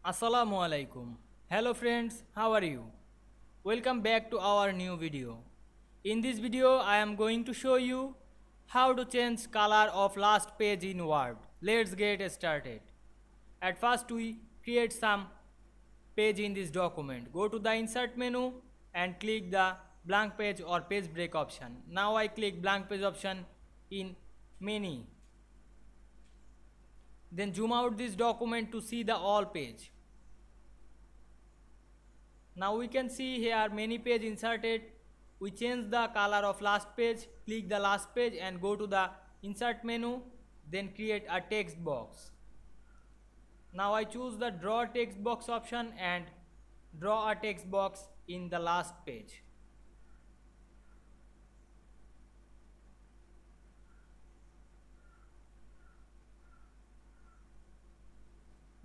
Assalamu alaikum. Hello friends, how are you? Welcome back to our new video. In this video, I am going to show you how to change color of last page in Word. Let's get started. At first, we create some page in this document. Go to the insert menu and click the blank page or page break option. Now I click blank page option in menu. Then zoom out this document to see the all page. Now we can see here many page inserted. We change the color of last page, click the last page and go to the insert menu, then create a text box. Now I choose the draw text box option and draw a text box in the last page.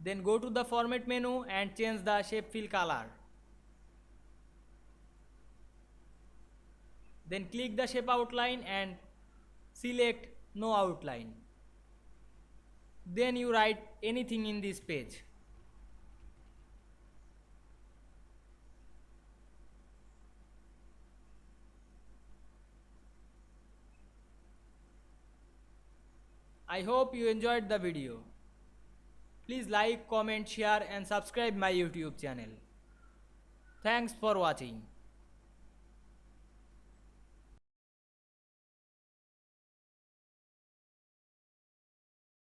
Then go to the format menu and change the shape fill color. Then click the shape outline and select no outline. Then you write anything in this page. I hope you enjoyed the video. Please like, comment, share and subscribe my YouTube channel. Thanks for watching.